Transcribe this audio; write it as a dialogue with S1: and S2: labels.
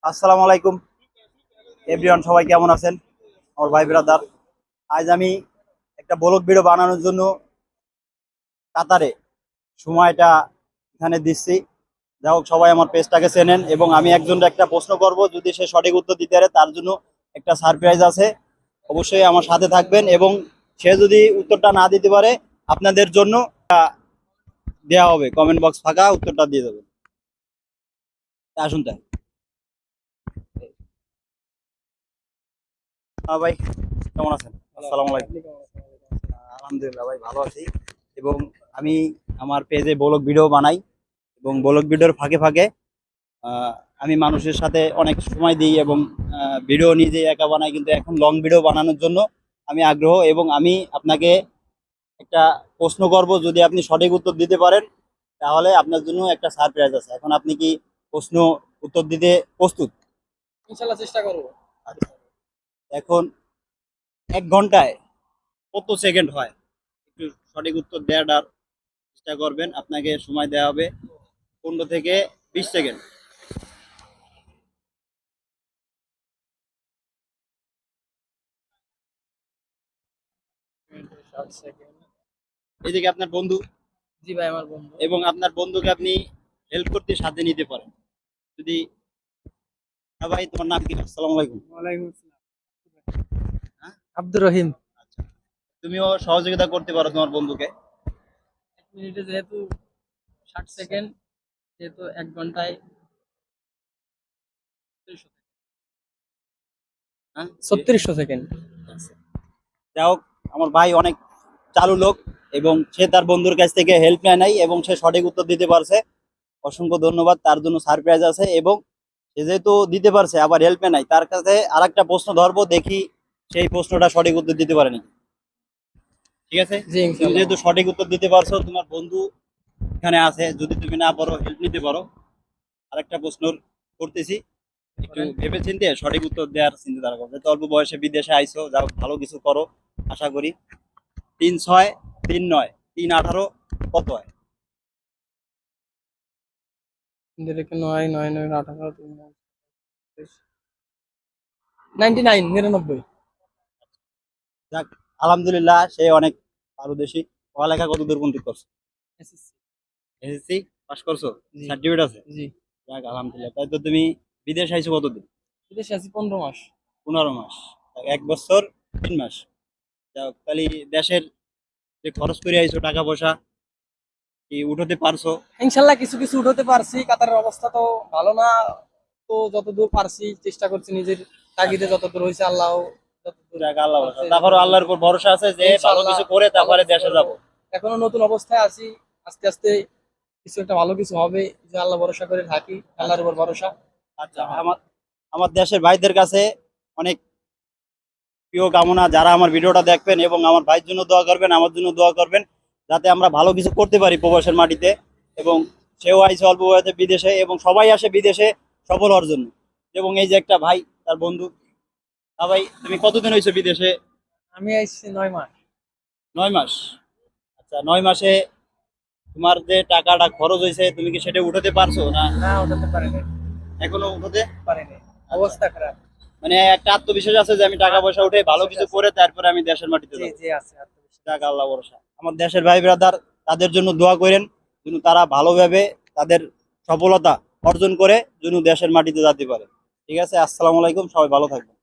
S1: আসসালামু আলাইকুম এভরিওয়ান, সবাই কেমন আছেন আমার ভাই ব্রাদার। আজ আমি একটা ব্লগ ভিডিও বানানোর জন্য কাতারে সময়টা এখানে দিচ্ছি। যাই হোক, সবাই আমার পেজটাকে চেনেন এবং আমি একজনকে একটা প্রশ্ন করব, যদি সে সঠিক উত্তর দিতে পারে তার জন্য একটা সারপ্রাইজ আছে। অবশ্যই আমার সাথে থাকবেন এবং সে যদি উত্তরটা না দিতে পারে আপনাদের জন্য দেওয়া হবে, কমেন্ট বক্স ফাঁকা, উত্তরটা দিয়ে দেবেন। আসুন তাই। হ্যাঁ ভাই, কেমন আছেন? আসসালামু আলাইকুম। আলহামদুলিল্লাহ ভাই, ভালো আছি। এবং আমি আমার পেজে ব্লগ ভিডিও বানাই এবং ব্লগ ভিডিওর ফাঁকে ফাঁকে আহ, আমি মানুষের সাথে অনেক সময় দিই এবং ভিডিও নিজে একা বানাই, কিন্তু এখন লং ভিডিও বানানোর জন্য আমি আগ্রহ। এবং আমি আপনাকে একটা প্রশ্ন করব, যদি আপনি সঠিক উত্তর দিতে পারেন তাহলে আপনার জন্য একটা সারপ্রাইজ আছে। এখন আপনি কি প্রশ্ন উত্তর দিতে প্রস্তুত?
S2: ইনশাল্লাহ চেষ্টা করবো।
S1: আচ্ছা, এখন 1 ঘন্টায় কত সেকেন্ড হয়? একটু সঠিক উত্তর দেওয়ার চেষ্টা করবেন। আপনাকে সময় দেওয়া হবে 15 থেকে 20 সেকেন্ড।
S2: সাত সেকেন্ড।
S1: এদিকে আপনার বন্ধু,
S2: জি ভাই, আমার বন্ধু।
S1: এবং আপনার বন্ধুকে আপনি হেল্প করতে সাথে নিতে পারেন। যদি হ্যাঁ ভাই, তোমার নাম কি? আসসালামু আলাইকুম।
S2: ওয়ালাইকুম আসসালাম।
S1: হ্যাঁ,
S2: আব্দুর রহিম।
S1: আচ্ছা, তুমিও সহযোগিতা করতে পারো তোমার বন্ধুকে।
S2: 1 মিনিটে যেহেতু 60 সেকেন্ড, যেহেতু 1 ঘন্টায়
S1: হ্যাঁ,
S2: 3600 সেকেন্ড।
S1: আচ্ছা। যাই হোক, আমার ভাই অনেক চালু লোক এবং সে তার বন্ধুর কাছ থেকে হেল্প নেয় নাই এবং সে সঠিক উত্তর দিতে পারছে। অসংখ্য ধন্যবাদ, তার জন্য সারপ্রাইজ আছে। এবং সে যেহেতু দিতে পারছে আবার হেল্পে নাই, তার কাছে আরেকটা প্রশ্ন ধরবো, দেখি সেই প্রশ্নটা সঠিক উত্তর দিতে পারেনি। ঠিক আছে?
S2: জি
S1: তুমি
S2: ইনশাল্লাহ।
S1: যেহেতু সঠিক উত্তর দিতে পারছো, তোমার বন্ধু এখানে আছে, যদি তুমি না পারো হেল্প নিতে পারো। আরেকটা প্রশ্ন করতেছি, একটু
S2: করেন।
S1: ভেবে চিন্তে সঠিক উত্তর দেওয়ার চিন্তা ধারা করো। যেহেতু অল্প বয়সে বিদেশে আইছো, যাও ভালো কিছু করো আশা করি। 3 6 3 9 3 18 কত হয়?
S2: দিলেকে 9 9 9 18 99 99।
S1: যাক, আলহামদুলিল্লাহ, সে অনেক পারদর্শী। পড়ালেখা কত দূর পর্যন্ত করছো?
S2: এসএসসি।
S1: এসএসসি পাস করছো?
S2: জি।
S1: সার্টিফিকেট আছে?
S2: জি।
S1: যাক আলহামদুলিল্লাহ। তাই তো তুমি বিদেশ আইছো কতদিন?
S2: বিদেশে আছি 15 মাস।
S1: 15 মাস? 1 বছর 3 মাস। যাক, তাহলে দেশের যে খরচ করে আইছো টাকা পয়সা কি উঠাতে পারছো?
S2: ইনশাল্লাহ কিছু কিছু উঠাতে পারছি। কাতারের অবস্থা তো ভালো না, তো যতদূর পারছি চেষ্টা করছি নিজের তাগিদে, যতদূর হয়েছে আল্লাহ যতদূর
S1: যাক, আল্লাহ ভরসা।
S2: পারছে
S1: তারপরে
S2: ততদূর।
S1: আল্লাহর উপর ভরসা আছে যে ভালো
S2: ইনশাল্লাহ
S1: কিছু করে
S2: ভালো
S1: তারপরে
S2: কিছু
S1: দেশে
S2: করবো।
S1: যাব।
S2: এখনো নতুন অবস্থায় আছি, আস্তে আস্তে কিছু একটা ভালো কিছু হবে, যে আল্লাহ ভরসা করে থাকি, আল্লাহর উপর ভরসা।
S1: আচ্ছা,
S2: যা হয়।
S1: আমার আমার দেশের ভাইদের কাছে অনেক প্রিয় কামনা, যারা আমার ভিডিওটা দেখবেন এবং আমার ভাইয়ের জন্য দোয়া করবেন, আমার জন্য দোয়া করবেন, যাতে আমরা ভালো কিছু করতে পারি প্রবাসের মাটিতে। এবং সেও আইসে অল্প বয়সে বিদেশে, এবং সবাই আসে বিদেশে সফল হওয়ার জন্য। এবং এই যে একটা ভাই, তার বন্ধু। হ্যাঁ ভাই, তুমি কতদিন হয়েছে বিদেশে?
S2: আমি আসছি 9 মাস।
S1: 9 মাস? আচ্ছা, 9 মাসে তোমার যে টাকাটা খরচ হয়েছে তুমি কি সেটা উঠাতে পারছো না?
S2: না, ওঠাতে পারিনি।
S1: এখনো উঠাতে?
S2: পারিনি,
S1: আচ্ছা,
S2: অবস্থা খারাপ।
S1: মানে একটা আত্মবিশ্বাস আছে যে আমি টাকা পয়সা উঠে ভালো
S2: আত্মবিশ্বাস
S1: কিছু
S2: আছে।
S1: করে তারপরে আমি দেশের মাটিতে
S2: জি
S1: যাবো।
S2: জি আছে, আত্মবিশ্বাস
S1: যাক,
S2: আছে।
S1: আল্লাহ ভরসা। আমার দেশের ভাই ব্রাদার, তাদের জন্য দোয়া করেন, যেন তারা ভালোভাবে তাদের সফলতা অর্জন করে যেন দেশের মাটিতে যেতে পারে। ঠিক আছে, আসসালামু আলাইকুম, সবাই ভালো থাকবেন।